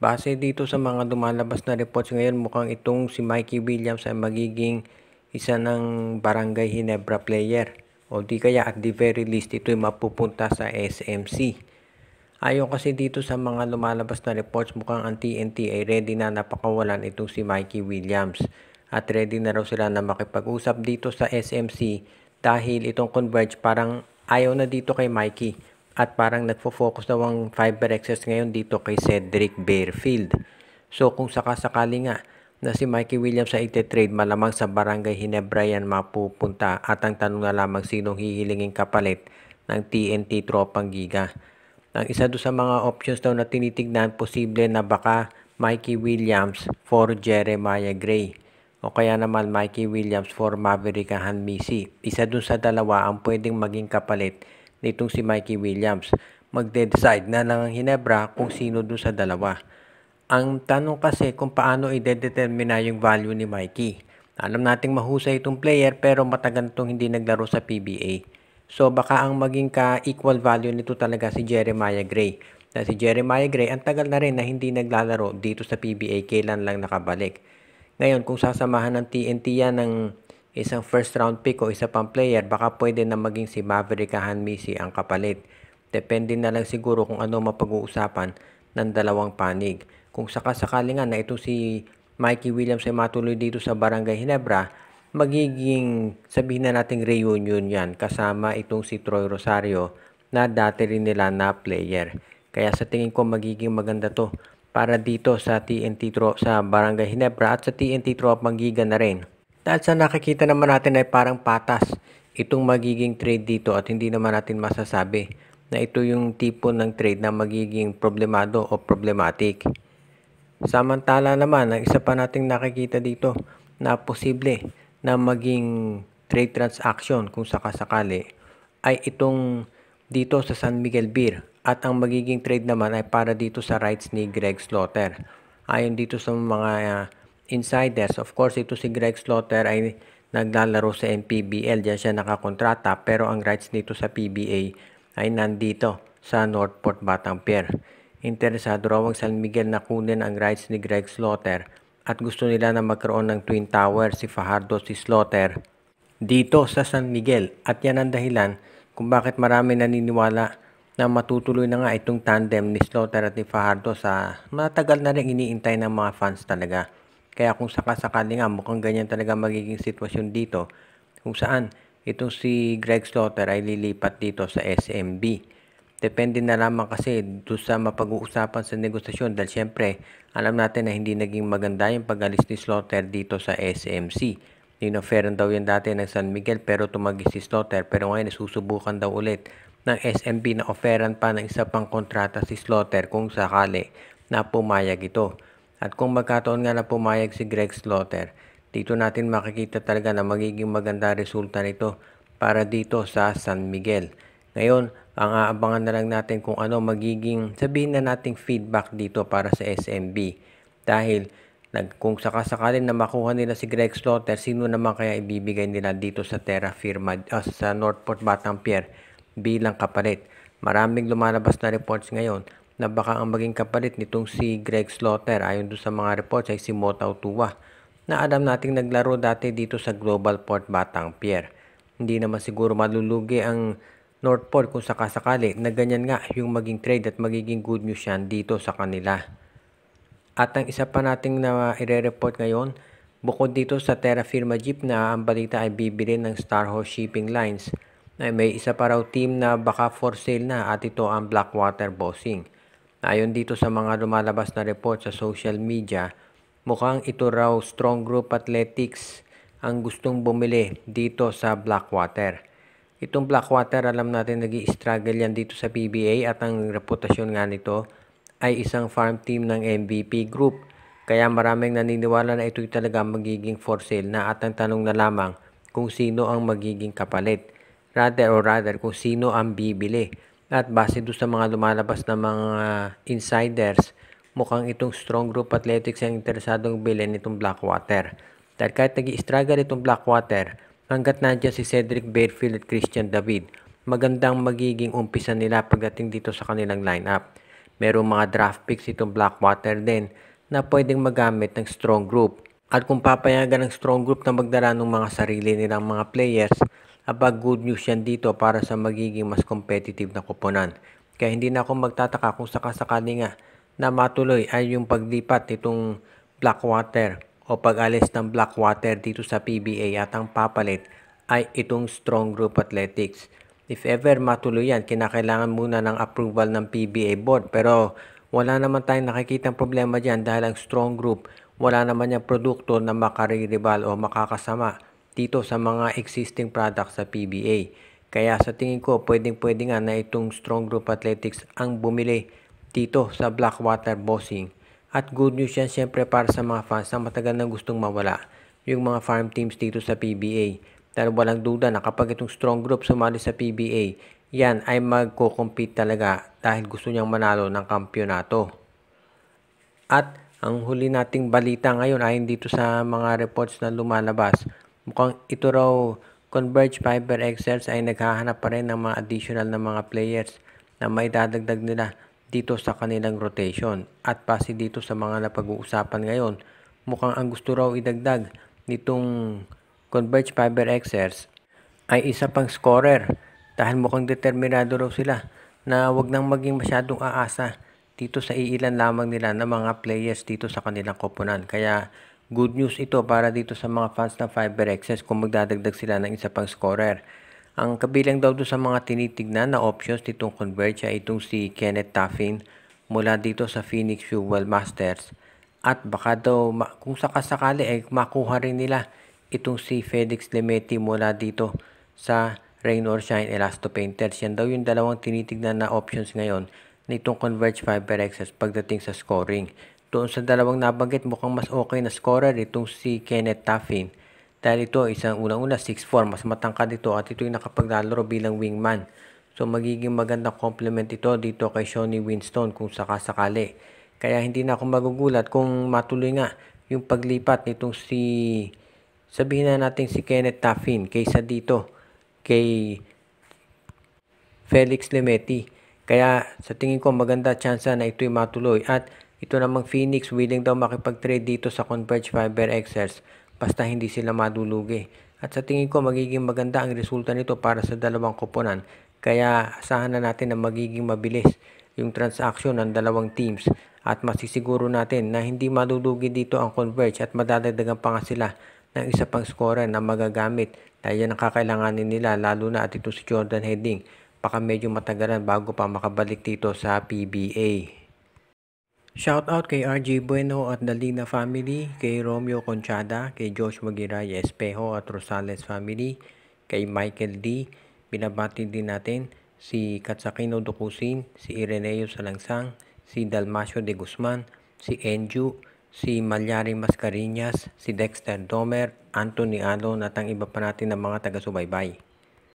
Base dito sa mga lumalabas na reports ngayon, mukhang itong si Mikey Williams ay magiging isa ng Barangay Ginebra player. O di kaya at the very least, ito'y mapupunta sa SMC. Ayon kasi dito sa mga lumalabas na reports, mukhang ang TNT ay ready na napakawalan itong si Mikey Williams. At ready na raw sila na makipag-usap dito sa SMC dahil itong Converge parang ayaw na dito kay Mikey. At parang nagfo-focus daw ang FiberXS ngayon dito kay Cedric Bearfield. So kung sakasakali nga na si Mikey Williams ay ite-trade, malamang sa Barangay Ginebra yan mapupunta. At ang tanong na lamang, sinong hihilingin kapalit ng TNT Tropang Giga. Ang isa doon sa mga options daw na tinitignan, posible na baka Mikey Williams for Jeremiah Gray. O kaya naman Mikey Williams for Maverick Hanmisi. Isa doon sa dalawa ang pwedeng maging kapalit nitong si Mikey Williams. Magde-decide na lang ang Ginebra kung sino doon sa dalawa. Ang tanong kasi kung paano i-determine yung value ni Mikey. Alam nating mahusay itong player pero matagal itong hindi naglaro sa PBA. So baka ang maging ka-equal value nito talaga si Jeremiah Gray. Na si Jeremiah Gray, ang tagal na rin na hindi naglalaro dito sa PBA, kailan lang nakabalik. Ngayon, kung sasamahan ng TNT yan ng isang first round pick o isa pang player, baka pwede na maging si Maverick Hanmisi ang kapalit. Depende na lang siguro kung ano mapag-uusapan ng dalawang panig. Kung sakasakali nga na ito si Mikey Williams ay matuloy dito sa Barangay Ginebra, magiging sabihin na nating reunion yan kasama itong si Troy Rosario na dati rin nila na player. Kaya sa tingin ko magiging maganda to para dito sa TNT sa Barangay Ginebra at sa TNT Tropang Giga na rin. Dahil sa nakikita naman natin ay parang patas itong magiging trade dito at hindi naman natin masasabi na ito yung tipo ng trade na magiging problemado o problematic. Samantala naman, ang isa pa nating nakikita dito na posible na maging trade transaction kung sakasakali ay itong dito sa San Miguel Beer. At ang magiging trade naman ay para dito sa rights ni Greg Slaughter. Ayon dito sa mga insiders, of course ito si Greg Slaughter ay naglalaro sa NPBL, diyan siya nakakontrata, pero ang rights nito sa PBA ay nandito sa Northport Batanguer. Interesado raw ang San Miguel na kunin ang rights ni Greg Slaughter at gusto nila na magkaroon ng Twin Tower si Fajardo si Slaughter dito sa San Miguel. At yan ang dahilan kung bakit marami naniniwala na matutuloy na nga itong tandem ni Slaughter at ni Fajardo sa matagal na rin iniintay ng mga fans talaga. Kaya kung sakasakali nga mukhang ganyan talaga magiging sitwasyon dito kung saan itong si Greg Slaughter ay lilipat dito sa SMB. Depende na lamang kasi doon sa mapag-uusapan sa negosasyon dahil syempre alam natin na hindi naging maganda yung pag-alis ni Slaughter dito sa SMC. Ninoferan daw yan dati ng San Miguel pero tumagi si Slaughter, pero ngayon susubukan daw ulit ng SMB na offeran pa ng isa pang kontrata si Slaughter kung sakali na pumayag ito. At kung magkataon nga na pumayag si Greg Slaughter, dito natin makikita talaga na magiging maganda resulta nito para dito sa San Miguel. Ngayon, ang aabangan na lang natin kung ano magiging sabihin na nating feedback dito para sa SMB. Dahil kung sakasakali na makuha nila si Greg Slaughter, sino naman kaya ibibigay nila dito sa Terra Firma sa Northport Batanguer bilang kapalit. Maraming lumalabas na reports ngayon na baka ang maging kapalit nitong si Greg Slaughter ayon doon sa mga reports ay si Motau Tua na alam nating naglaro dati dito sa Global Port Batanguer. Hindi naman siguro malulugi ang Northport kung sakasakali na ganyan nga yung maging trade at magiging good news yan dito sa kanila. At ang isa pa nating na i-report ngayon, bukod dito sa Terra Firma Jeep na ang balita ay bibili ng Star Horse Shipping Lines, ay may isa pa raw team na baka for sale na at ito ang Blackwater Bossing. Ayon dito sa mga lumalabas na report sa social media, mukhang ito raw Strong Group Athletics ang gustong bumili dito sa Blackwater. Itong Blackwater, alam natin nag-i-struggle yan dito sa PBA at ang reputasyon nga nito ay isang farm team ng MVP Group. Kaya maraming naniniwala na ito talaga magiging for sale na at ang tanong na lamang kung sino ang magiging kapalit. Rather kung sino ang bibili. At base doon sa mga lumalabas na mga insiders, mukhang itong Strong Group Athletics ang interesadong bilhin itong Blackwater. Dahil kahit nag-i-struggle itong Blackwater, hanggat nandiyan si Cedric Bearfield at Christian David, magandang magiging umpisa nila pagdating dito sa kanilang lineup. Merong mga draft picks itong Blackwater din na pwedeng magamit ng strong group. At kung papayagan ng strong group na magdala ng mga sarili nilang mga players, good news yan dito para sa magiging mas competitive na koponan. Kaya hindi na ako magtataka kung sakasakali nga na matuloy ay yung paglipat nitong Blackwater o pag-alis ng Blackwater dito sa PBA at ang papalit ay itong Strong Group Athletics. If ever matuloy yan, kinakailangan muna ng approval ng PBA board, pero wala naman tayong nakikitang problema dyan dahil ang Strong Group wala naman yung produkto na makariribal o makakasama dito sa mga existing products sa PBA. Kaya sa tingin ko, pwedeng-pwede nga na itong Strong Group Athletics ang bumili dito sa Blackwater Bossing. At good news yan syempre para sa mga fans na matagal nang gustong mawala yung mga farm teams dito sa PBA. Dahil walang duda na kapag itong Strong Group sumali sa PBA, yan ay magko-compete talaga dahil gusto niyang manalo ng kampyonato. At ang huli nating balita ngayon ay dito sa mga reports na lumalabas. Mukhang ito raw Converge Fiber Excels ay naghahanap pa rin ng mga additional na mga players na may dadagdag nila dito sa kanilang rotation. At pasi dito sa mga napag-uusapan ngayon, mukhang ang gusto raw idagdag nitong Converge Fiber Excels ay isa pang scorer dahil mukhang determinado raw sila na wag nang maging masyadong aasa dito sa iilan lamang nila na mga players dito sa kanilang koponan. Kaya good news ito para dito sa mga fans ng FiberXS kung magdadagdag sila ng isa pang scorer. Ang kabilang daw doon sa mga tinitignan na options nitong Converge ay itong si Kenneth Taffin mula dito sa Phoenix Fuel Masters. At baka daw kung sakasakali ay makuha rin nila itong si Felix Lemeti mula dito sa Rain or Shine Elasto Painters. Yan daw yung dalawang tinitignan na options ngayon nitong Converge FiberXS pagdating sa scoring. Doon sa dalawang nabanggit, mukhang mas okay na scorer itong si Kenneth Taffin. Dahil ito, isang unang-una 6'4", mas matangkad ito at ito yung nakapaglalaro bilang wingman. So magiging magandang complement ito dito kay Shawnee Winston kung sakasakali. Kaya hindi na ako magugulat kung matuloy nga yung paglipat nitong sabihin na natin si Kenneth Taffin kaysa dito kay Felix Lemeti. Kaya sa tingin ko maganda tsansa na ito'y matuloy at ito namang Phoenix willing daw makipag-trade dito sa Converge FiberXS basta hindi sila madulugi. At sa tingin ko magiging maganda ang resulta nito para sa dalawang koponan. Kaya asahan na natin na magiging mabilis yung transaction ng dalawang teams at masisiguro natin na hindi madulugi dito ang Converge at madadagdagan pa nga sila ng isa pang scorer na magagamit dahil yan ang kakailanganin nila lalo na at ito si Jordan Heading. Baka medyo matagalan bago pa makabalik dito sa PBA. Shoutout kay RJ Bueno at Dalina family, kay Romeo Conchada, kay Josh Magiray Espejo at Rosales family, kay Michael D. Binabati din natin si Katsakino Dukusin, si Ireneo Salangsang, si Dalmacio de Guzman, si Enju, si Malyari Mascarinas, si Dexter Domer, Anthony Alon at ang iba pa natin ng mga taga-subaybay.